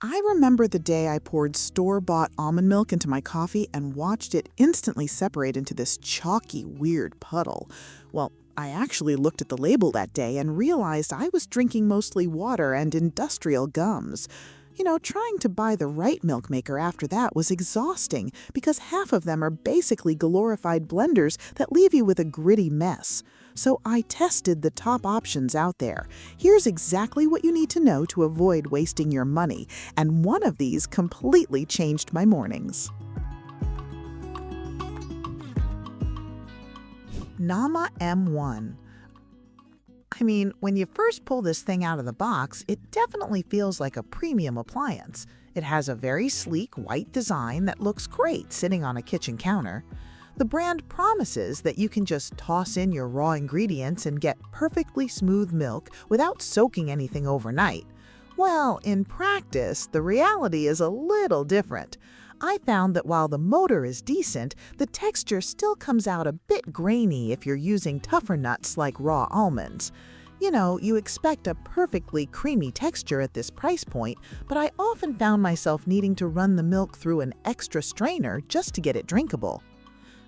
I remember the day I poured store-bought almond milk into my coffee and watched it instantly separate into this chalky, weird puddle. Well, I actually looked at the label that day and realized I was drinking mostly water and industrial gums. Trying to buy the right milk maker after that was exhausting because half of them are basically glorified blenders that leave you with a gritty mess. So I tested the top options out there. Here's exactly what you need to know to avoid wasting your money, and one of these completely changed my mornings. Nama M1. When you first pull this thing out of the box, it definitely feels like a premium appliance. It has a very sleek white design that looks great sitting on a kitchen counter. The brand promises that you can just toss in your raw ingredients and get perfectly smooth milk without soaking anything overnight. Well, in practice, the reality is a little different. I found that while the motor is decent, the texture still comes out a bit grainy if you're using tougher nuts like raw almonds. You expect a perfectly creamy texture at this price point, but I often found myself needing to run the milk through an extra strainer just to get it drinkable.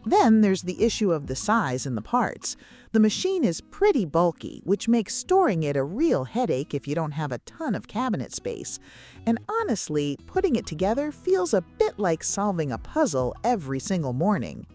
Then there's the issue of the size and the parts. The machine is pretty bulky, which makes storing it a real headache if you don't have a ton of cabinet space. And honestly, putting it together feels a bit like solving a puzzle every single morning.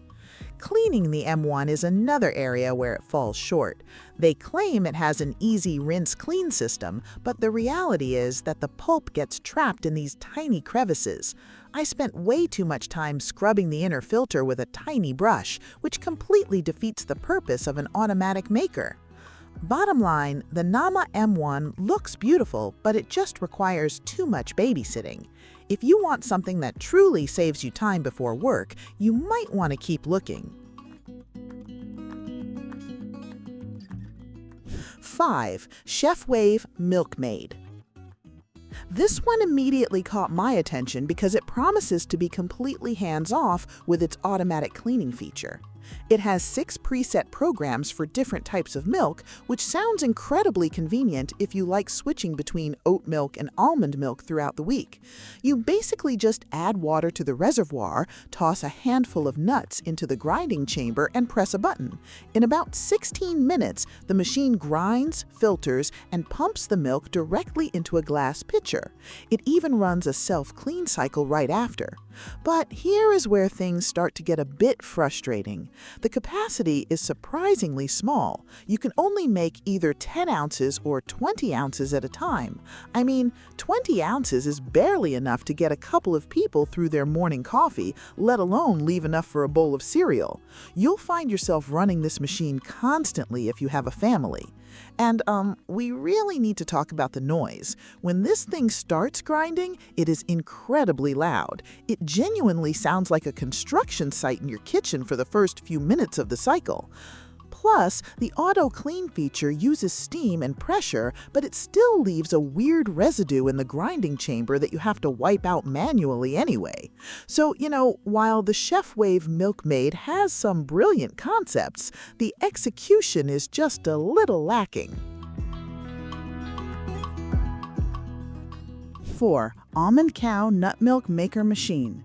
Cleaning the M1 is another area where it falls short. They claim it has an easy rinse-clean system, but the reality is that the pulp gets trapped in these tiny crevices. I spent way too much time scrubbing the inner filter with a tiny brush, which completely defeats the purpose of an automatic maker. Bottom line, the Nama M1 looks beautiful, but it just requires too much babysitting. If you want something that truly saves you time before work, you might want to keep looking. 5. ChefWave Milkmade. This one immediately caught my attention because it promises to be completely hands-off with its automatic cleaning feature. It has 6 preset programs for different types of milk, which sounds incredibly convenient if you like switching between oat milk and almond milk throughout the week. You basically just add water to the reservoir, toss a handful of nuts into the grinding chamber, and press a button. In about 16 minutes, the machine grinds, filters, and pumps the milk directly into a glass pitcher. It even runs a self-clean cycle right after. But here is where things start to get a bit frustrating. The capacity is surprisingly small. You can only make either 10 ounces or 20 ounces at a time. 20 ounces is barely enough to get a couple of people through their morning coffee, let alone leave enough for a bowl of cereal. You'll find yourself running this machine constantly if you have a family. And we really need to talk about the noise. When this thing starts grinding, it is incredibly loud. It genuinely sounds like a construction site in your kitchen for the first few minutes of the cycle. Plus, the auto clean feature uses steam and pressure, but it still leaves a weird residue in the grinding chamber that you have to wipe out manually anyway. So, while the ChefWave Milkmade has some brilliant concepts, the execution is just a little lacking. 4. Almond Cow Nut Milk Maker Machine.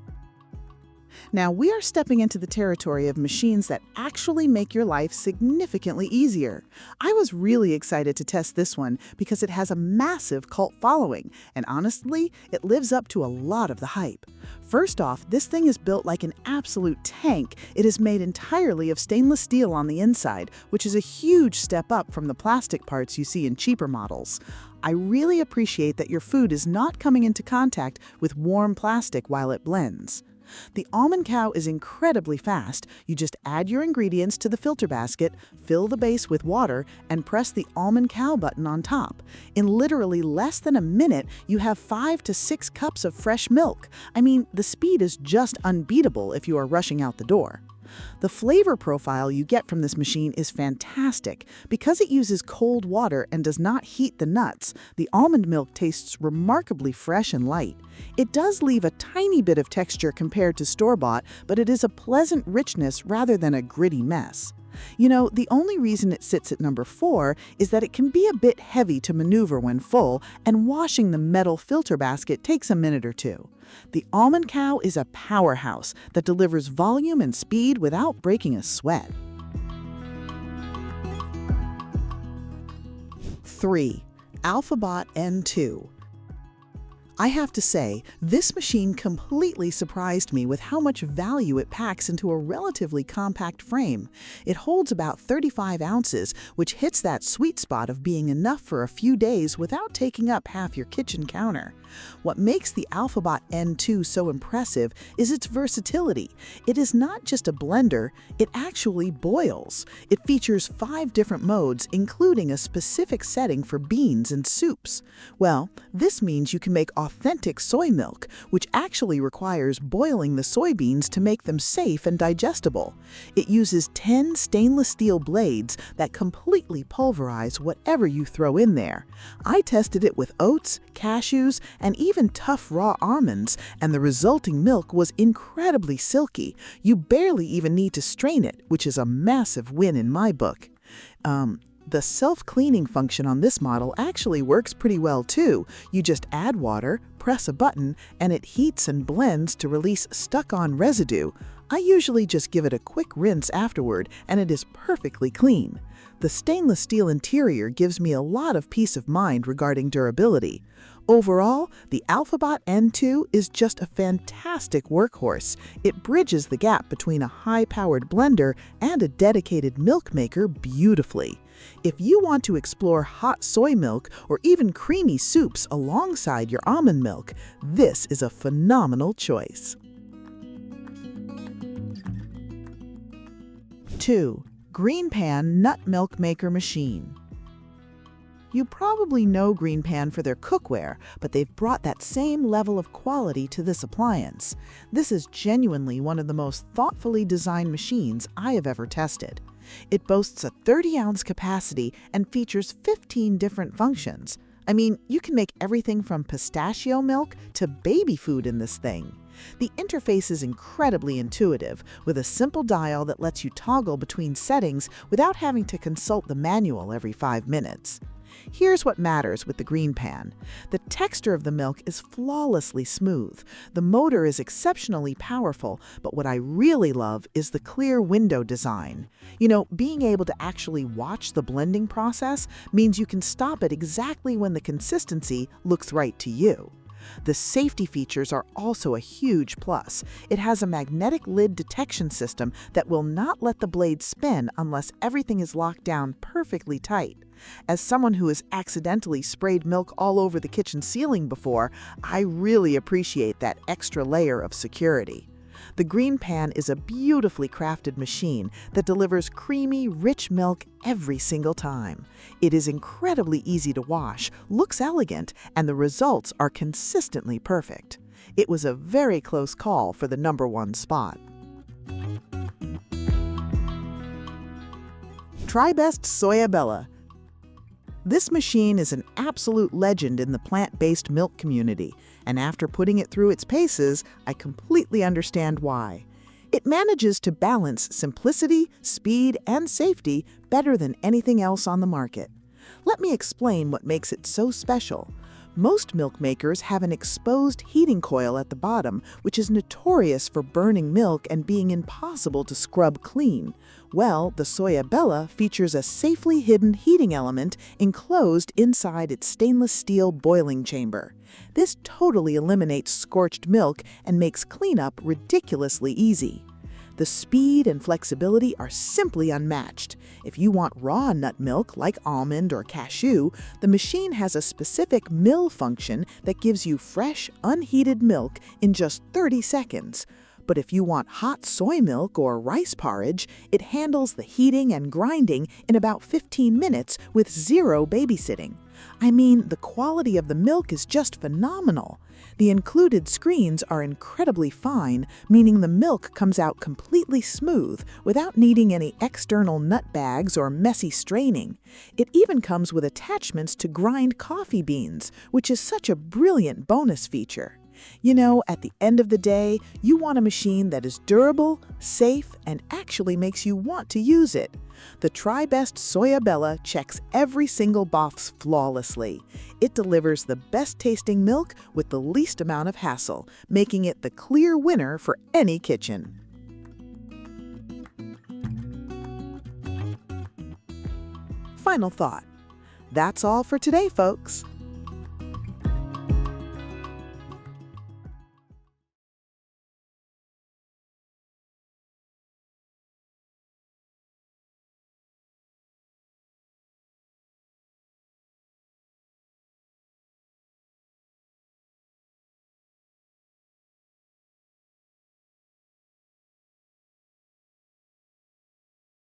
Now, we are stepping into the territory of machines that actually make your life significantly easier. I was really excited to test this one because it has a massive cult following, and honestly, it lives up to a lot of the hype. First off, this thing is built like an absolute tank. It is made entirely of stainless steel on the inside, which is a huge step up from the plastic parts you see in cheaper models. I really appreciate that your food is not coming into contact with warm plastic while it blends. The Almond Cow is incredibly fast. You just add your ingredients to the filter basket, fill the base with water, and press the Almond Cow button on top. In literally less than a minute, you have 5 to 6 cups of fresh milk. The speed is just unbeatable if you are rushing out the door. The flavor profile you get from this machine is fantastic. Because it uses cold water and does not heat the nuts, the almond milk tastes remarkably fresh and light. It does leave a tiny bit of texture compared to store-bought, but it is a pleasant richness rather than a gritty mess. You know, the only reason it sits at number 4 is that it can be a bit heavy to maneuver when full, and washing the metal filter basket takes a minute or two. The Almond cow is a powerhouse that delivers volume and speed without breaking a sweat. 3. AlfaBot N2. I have to say, this machine completely surprised me with how much value it packs into a relatively compact frame. It holds about 35 ounces, which hits that sweet spot of being enough for a few days without taking up half your kitchen counter. What makes the AlfaBot N2 so impressive is its versatility. It is not just a blender, it actually boils. It features 5 different modes, including a specific setting for beans and soups. Well, this means you can make authentic soy milk, which actually requires boiling the soybeans to make them safe and digestible. It uses 10 stainless steel blades that completely pulverize whatever you throw in there. I tested it with oats, cashews, and even tough raw almonds, and the resulting milk was incredibly silky. You barely even need to strain it, which is a massive win in my book. The self-cleaning function on this model actually works pretty well too. You just add water, press a button, and it heats and blends to release stuck-on residue. I usually just give it a quick rinse afterward, and it is perfectly clean. The stainless steel interior gives me a lot of peace of mind regarding durability. Overall, the AlfaBot N2 is just a fantastic workhorse. It bridges the gap between a high-powered blender and a dedicated milk maker beautifully. If you want to explore hot soy milk or even creamy soups alongside your almond milk, this is a phenomenal choice. 2. GreenPan Nut Milk Maker Machine. You probably know GreenPan for their cookware, but they've brought that same level of quality to this appliance. This is genuinely one of the most thoughtfully designed machines I have ever tested. It boasts a 30-ounce capacity and features 15 different functions. I mean, you can make everything from pistachio milk to baby food in this thing. The interface is incredibly intuitive, with a simple dial that lets you toggle between settings without having to consult the manual every 5 minutes. Here's what matters with the GreenPan. The texture of the milk is flawlessly smooth. The motor is exceptionally powerful, but what I really love is the clear window design. You know, being able to actually watch the blending process means you can stop it exactly when the consistency looks right to you. The safety features are also a huge plus. It has a magnetic lid detection system that will not let the blade spin unless everything is locked down perfectly tight. As someone who has accidentally sprayed milk all over the kitchen ceiling before, I really appreciate that extra layer of security. The GreenPan is a beautifully crafted machine that delivers creamy, rich milk every single time. It is incredibly easy to wash, looks elegant, and the results are consistently perfect. It was a very close call for the #1 spot. Tribest Soyabella. This machine is an absolute legend in the plant-based milk community, and after putting it through its paces, I completely understand why. It manages to balance simplicity, speed, and safety better than anything else on the market. Let me explain what makes it so special. Most milk makers have an exposed heating coil at the bottom, which is notorious for burning milk and being impossible to scrub clean. Well, the Soyabella features a safely hidden heating element enclosed inside its stainless steel boiling chamber. This totally eliminates scorched milk and makes cleanup ridiculously easy. The speed and flexibility are simply unmatched. If you want raw nut milk like almond or cashew, the machine has a specific mill function that gives you fresh, unheated milk in just 30 seconds. But if you want hot soy milk or rice porridge, it handles the heating and grinding in about 15 minutes with zero babysitting. I mean, the quality of the milk is just phenomenal. The included screens are incredibly fine, meaning the milk comes out completely smooth without needing any external nut bags or messy straining. It even comes with attachments to grind coffee beans, which is such a brilliant bonus feature. You know, at the end of the day, you want a machine that is durable, safe, and actually makes you want to use it. The Tribest Soyabella checks every single box flawlessly. It delivers the best-tasting milk with the least amount of hassle, making it the clear winner for any kitchen. Final thought. That's all for today, folks.